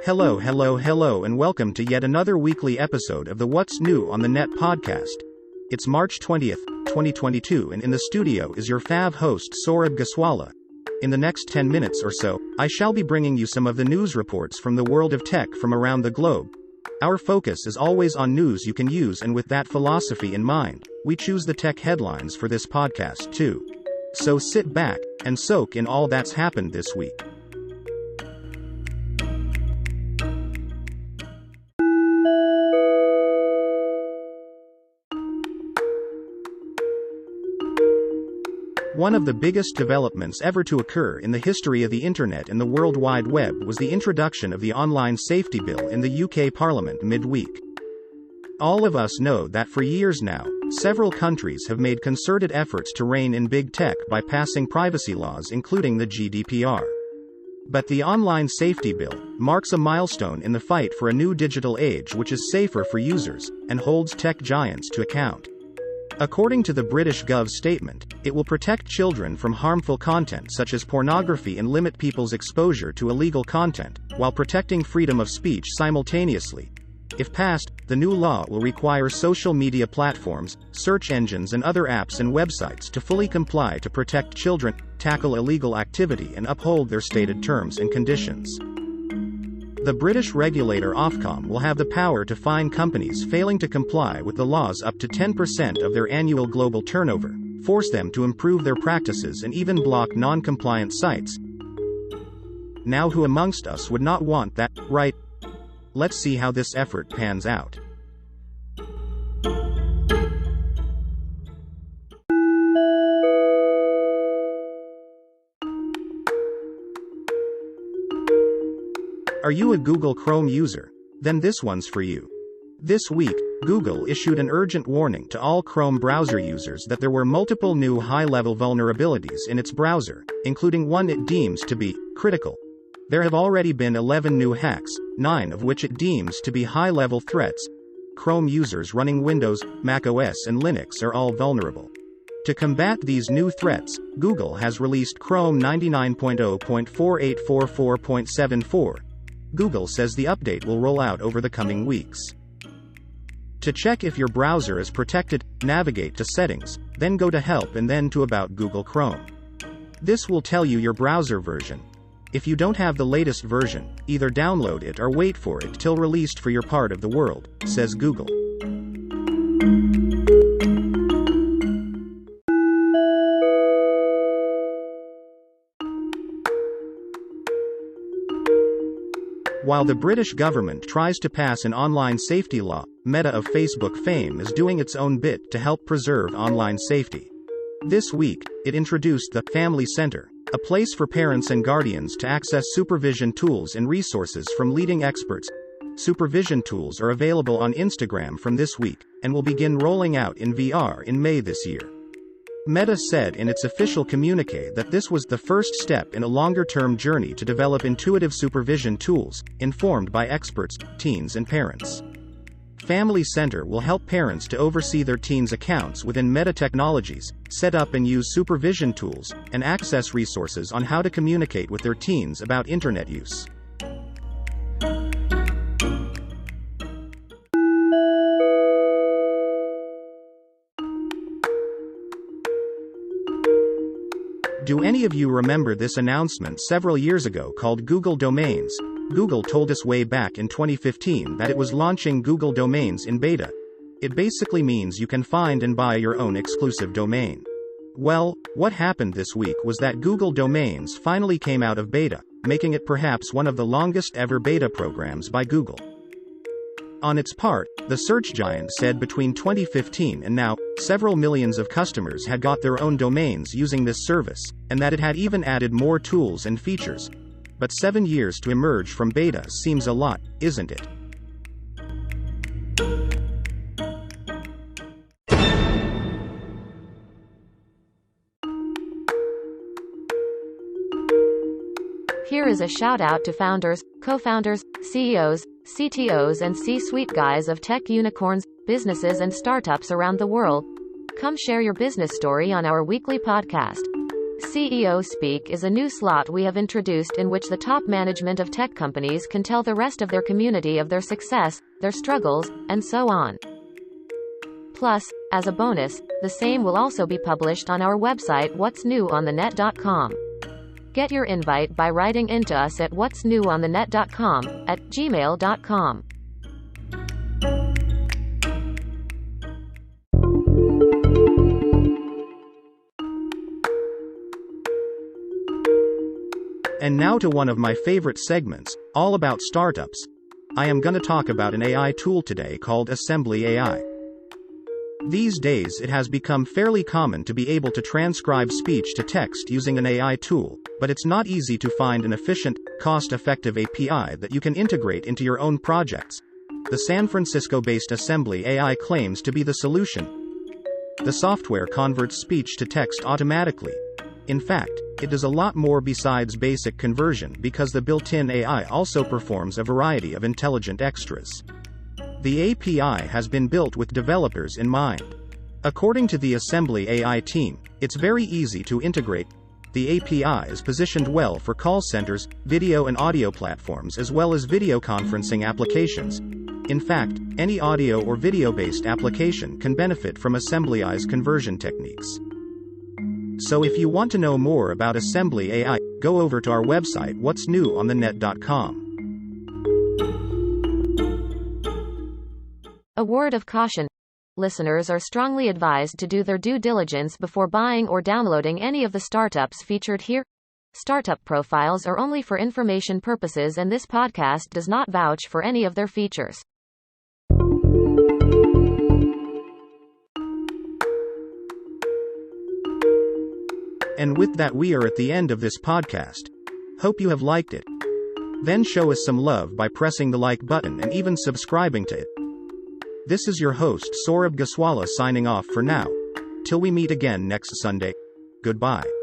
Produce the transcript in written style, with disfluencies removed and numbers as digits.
Hello, and welcome to yet another weekly episode of the What's New on the Net podcast. It's March 20th, 2022, and in the studio is your fav host Saurabh Gaswala. In the next 10 minutes or so, I shall be bringing you some of the news reports from the world of tech from around the globe. Our focus is always on news you can use, and with that philosophy in mind, we choose the tech headlines for this podcast too. So sit back and soak in all that's happened this week. One of the biggest developments ever to occur in the history of the Internet and the World Wide Web was the introduction of the Online Safety Bill in the UK Parliament midweek. All of us know that for years now, several countries have made concerted efforts to rein in big tech by passing privacy laws, including the GDPR. But the Online Safety Bill marks a milestone in the fight for a new digital age which is safer for users and holds tech giants to account. According to the British Gov statement, it will protect children from harmful content such as pornography and limit people's exposure to illegal content, while protecting freedom of speech simultaneously. If passed, the new law will require social media platforms, search engines and other apps and websites to fully comply to protect children, tackle illegal activity and uphold their stated terms and conditions. The British regulator Ofcom will have the power to fine companies failing to comply with the laws up to 10% of their annual global turnover, force them to improve their practices and even block non-compliant sites. Now who amongst us would not want that, right? Let's see how this effort pans out. Are you a Google Chrome user? Then this one's for you. This week, Google issued an urgent warning to all Chrome browser users that there were multiple new high-level vulnerabilities in its browser, including one it deems to be critical. There have already been 11 new hacks, 9 of which it deems to be high-level threats. Chrome users running Windows, macOS and Linux are all vulnerable. To combat these new threats, Google has released Chrome 99.0.4844.74. Google says the update will roll out over the coming weeks. To check if your browser is protected, navigate to Settings, then go to Help and then to About Google Chrome. This will tell you your browser version. If you don't have the latest version, either download it or wait for it till released for your part of the world, says Google. While the British government tries to pass an online safety law, Meta of Facebook fame is doing its own bit to help preserve online safety. This week, it introduced the Family Center, a place for parents and guardians to access supervision tools and resources from leading experts. Supervision tools are available on Instagram from this week, and will begin rolling out in VR in May this year. Meta said in its official communiqué that this was the first step in a longer-term journey to develop intuitive supervision tools, informed by experts, teens and parents. Family Center will help parents to oversee their teens' accounts within Meta Technologies, set up and use supervision tools, and access resources on how to communicate with their teens about internet use. Do any of you remember this announcement several years ago called Google Domains? Google told us way back in 2015 that it was launching Google Domains in beta. It basically means you can find and buy your own exclusive domain. Well, what happened this week was that Google Domains finally came out of beta, making it perhaps one of the longest ever beta programs by Google. On its part, the search giant said between 2015 and now, several millions of customers had got their own domains using this service, and that it had even added more tools and features. But 7 years to emerge from beta seems a lot, isn't it? Here is a shout out to founders, co-founders, CEOs, CTOs and C-suite guys of tech unicorns, businesses and startups around the world. Come share your business story on our weekly podcast. CEO Speak is a new slot we have introduced in which the top management of tech companies can tell the rest of their community of their success, their struggles, and so on. Plus, as a bonus, the same will also be published on our website what'snewonthenet.com. Get your invite by writing into us at what'snewonthenet.com@gmail.com. And now to one of my favorite segments, all about startups. I am gonna talk about an AI tool today called Assembly AI. These days it has become fairly common to be able to transcribe speech to text using an AI tool, but it's not easy to find an efficient, cost-effective API that you can integrate into your own projects. The San Francisco-based Assembly AI claims to be the solution. The software converts speech to text automatically. In fact, it does a lot more besides basic conversion because the built-in AI also performs a variety of intelligent extras. The API has been built with developers in mind. According to the Assembly AI team, it's very easy to integrate. The API is positioned well for call centers, video and audio platforms as well as video conferencing applications. In fact, any audio or video-based application can benefit from Assembly AI's conversion techniques. So if you want to know more about Assembly AI, go over to our website what'snewonthenet.com. A word of caution. Listeners are strongly advised to do their due diligence before buying or downloading any of the startups featured here. Startup profiles are only for information purposes and this podcast does not vouch for any of their features. And with that we are at the end of this podcast. Hope you have liked it. Then show us some love by pressing the like button and even subscribing to it. This is your host Saurabh Gaswala signing off for now. Till we meet again next Sunday. Goodbye.